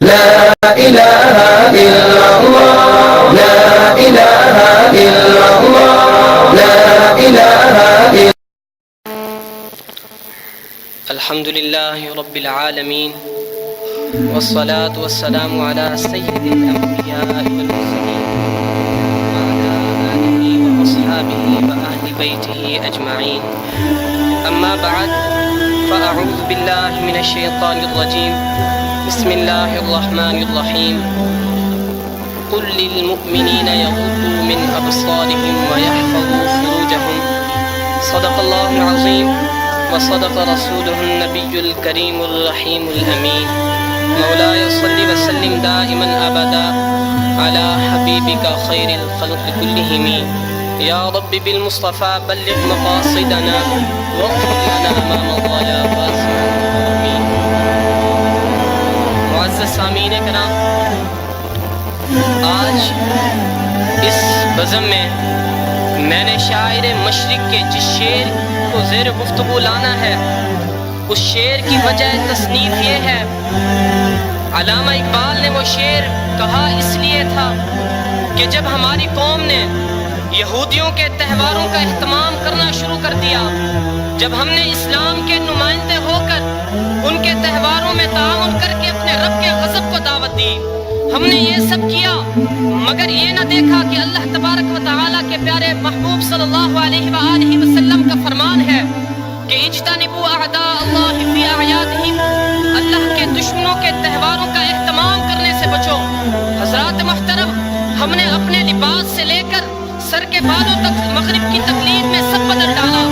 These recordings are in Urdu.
لا إله إلا الله لا إله إلا الله لا إله إلا الحمد لله رب العالمين والصلاة والسلام على سيد الأنبياء والمرسلين وعلى آله وأصحابه وأهل بيته أجمعين أما بعد فأعوذ بالله من الشيطان الرجيم بسم الله الرحمن الرحيم قل للمؤمنين يغضوا من أبصارهم ويحفظوا فروجهم صدق الله العظيم وصدق رسوله النبي الكريم الرحيم الأمين مولاي صل وسلم دائما أبدا على حبيبك خير الخلق كلهم يا رب بالمصطفى بلغ مقاصدنا واغفر لنا ما مضى يا واسع الكرم. معزز سامعین کرام، آج اس بزم میں نے شاعر مشرق کے جس شعر کو زیر گفتگو لانا ہے، اس شعر کی وجہ تصنیف یہ ہے، علامہ اقبال نے وہ شعر کہا اس لیے تھا کہ جب ہماری قوم نے یہودیوں کے تہواروں کا اہتمام کرنا شروع کر دیا، جب ہم نے اسلام کے نمائندے ہو کر ان کے تہواروں میں تعاون کر کے اپنے رب کے غضب کو دعوت دی، ہم نے یہ سب کیا مگر یہ نہ دیکھا کہ اللہ تبارک و تعالیٰ کے پیارے محبوب صلی اللہ علیہ وآلہ وسلم کا فرمان ہے کہ اجتنبوا اعداء اللہ فی اعیادہم، اللہ کے دشمنوں کے تہواروں کا اہتمام کرنے سے بچو۔ حضرات محترم، ہم نے اپنے لباس سے لے کر سر کے بالوں تک مغرب کی تقلید میں سب بدل ڈالا،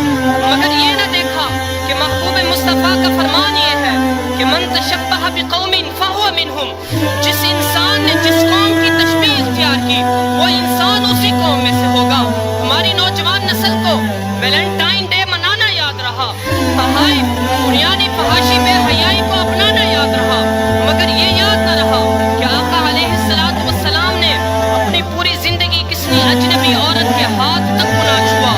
مگر یہ نہ دیکھا کہ محبوب مصطفیٰ کا فرمان یہ ہے کہ من تشبہ بقوم فہو منہم، جس انسان نے جس قوم کی تشبیہ اختیار کی وہ انسان اسی قوم میں سے ہوگا۔ ہماری نوجوان نسل کو ویلنٹائن ڈے منانا یاد رہا، تحائف بنیادی فحاشی بے حیائی کو اپنانا یاد رہا، مگر یہ یاد نہ رہا کہ آقا علیہ السلام نے اپنی پوری زندگی کسی اجنبی عورت کے ہاتھ تک کو نہ چھوا۔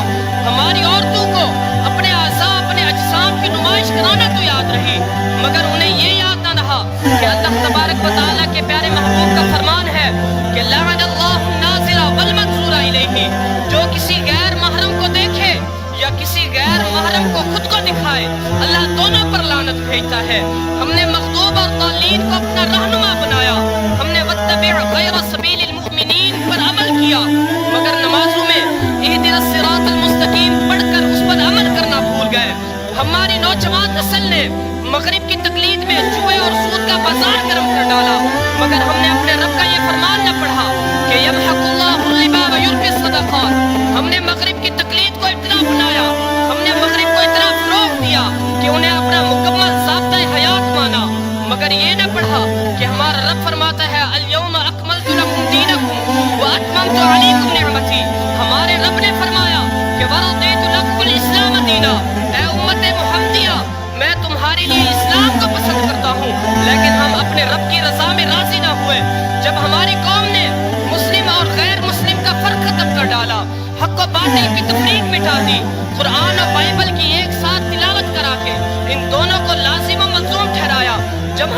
ہماری عورتوں کو اپنے اعضاء اپنے اجسام کی نمائش کرانا تو یاد رہی، مگر انہیں یہ یاد نہ رہا کہ اللہ تبارک و تعالیٰ کے پیارے محبوب کا فرمان ہے کہ لعن اللہ الناظر والمنظور الیہ، جو کسی غیر محرم کو دیکھے یا کسی غیر محرم کو خود کو دکھائے اللہ دونوں پر لعنت بھیجتا ہے۔ ہم نے مغضوب اور ضالین کو اپنا رہنما بنایا، ہم نے واتبع غیر سبیل المؤمنین پر عمل کیا، مگر نمازوں میں اہدنا الصراط المستقیم پڑھ کر اس پر عمل کرنا بھول گئے۔ ہماری نوجوان نسل نے مغرب کی تقلید میں جوئے اور سود کا بازار گرم کر ڈالا، مگر ہم نے اپنے رب کا یہ فرمان نہ پڑھا کہ یمحق اللہ الربا ویربی الصدقات۔ ہم نے مغرب کی تقلید کو اتنا بنایا، ہم نے مغرب کو اتنا فروغ دیا کہ انہیں اپنا مکمل ضابطۂ حیات مانا، مگر یہ نہ پڑھا کہ ہمارا رب فرماتا ہے الیوم اکملت لکم دینکم واتممت علیکم نعمتی۔ ہمارے رب نے فرمایا کہ ورضیت لکم الاسلام دینا، اے امت محمدیہ میں تمہارے لیے اسلام کو پسند کرتا ہوں، لیکن ہم اپنے رب کی رضا میں راضی نہ ہوئے۔ جب ہماری قوم نے مسلم اور غیر مسلم کا فرق ختم کر ڈالا، حق و باطل کی تفریق مٹا دی، قرآن اور بائبل کی ایک ساتھ تلاوت کرا کے ان دونوں کو لازم و ملزوم ٹھہرایا، جب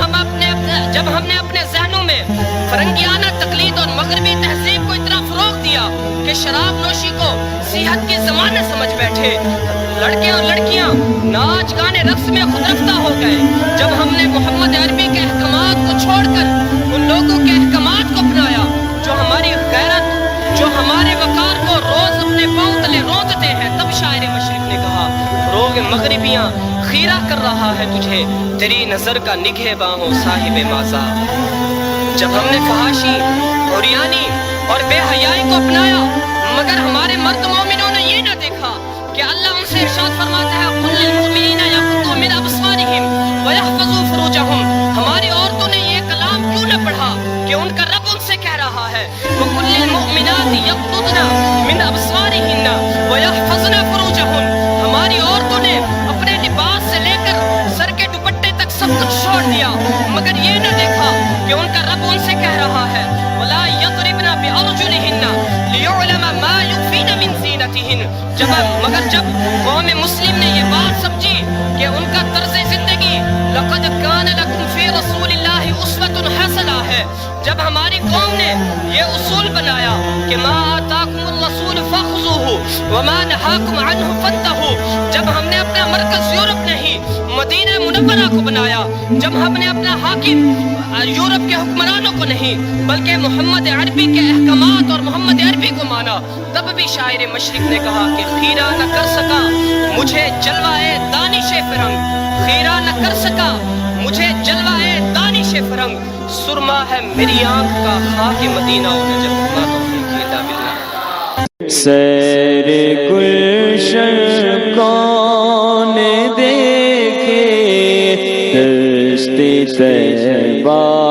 ہم نے اپنے ذہنوں میں فرنگیانہ تقلید اور مغربی تہذیب کو اتنا فروغ دیا کہ شراب نوشی کو صحت کی ضمانت سمجھ بیٹھے، لڑکے اور لڑکیاں ناچ گانے رقص میں خود رفتہ ہو گئے، جب ہم نے محمد عربی کے احکامات کو چھوڑ کر ان لوگوں کے احکامات کو اپنایا جو ہماری غیرت، جو ہمارے وقار کو روز اپنے پاؤں تلے روندتے ہیں، تب شاعر مشرق نے کہا فروغ مغربیاں خیرہ کر رہا ہے تجھے تیری نظر کا نگہ باہوں صاحب مازا۔ جب ہم نے فحاشی عریانی اور بے حیائی کو اپنایا، مگر ہمارے مرد مومنوں نے یہ نہ دیکھا کہ اللہ ان سے ارشاد فرماتا ہے قل للمؤمنین یغضوا من ابصارہم ویحفظوا فروجہم۔ ہماری عورتوں نے یہ کلام کیوں نہ پڑھا کہ ان کا رب ان سے کہہ رہا ہے وقل للمؤمنات یغضضن من ابصارہن ویحفظن فروجہن۔ ہماری عورتوں نے اپنے لباس سے لے کر سر کے دوپٹے تک سب کچھ چھوڑ دیا، مگر یہ نہ دیکھا کہ ان کا رب ان سے کہہ رہا ہے ولا یضربن بارجلہن لیعلم ما یخفین من زینتہن۔ مگر جب قوم مسلم نے یہ بات سمجھی کہ ان کا طرز زندگی لقد کان لکم فی رسول اللہ اسوۃ حسنہ، ہے. جب ہماری قوم نے یہ اصول بنایا کہ ما آتاکم الرسول فخذوہ وما نہاکم عنہ فانتہوا، جب ہم نے اپنا مرکز یورپ نہیں مدینہ منورہ کو بنایا، جب ہم نے اپنا حاکم یورپ کے حکمرانوں کو نہیں بلکہ محمد عربی کے احکامات اور محمد عربی کو مانا، تب بھی شاعر مشرق نے کہا کہ خیرہ نہ کر سکا مجھے جلوائے دانش فرنگ، خیرہ نہ کر سکا مجھے جلوائے دانش فرنگ، سرما ہے میری آنکھ کا خاک مدینہ و نجف ما توفیقی الا باللہ. سیر گلشن کون دیکھے دشت طیبہ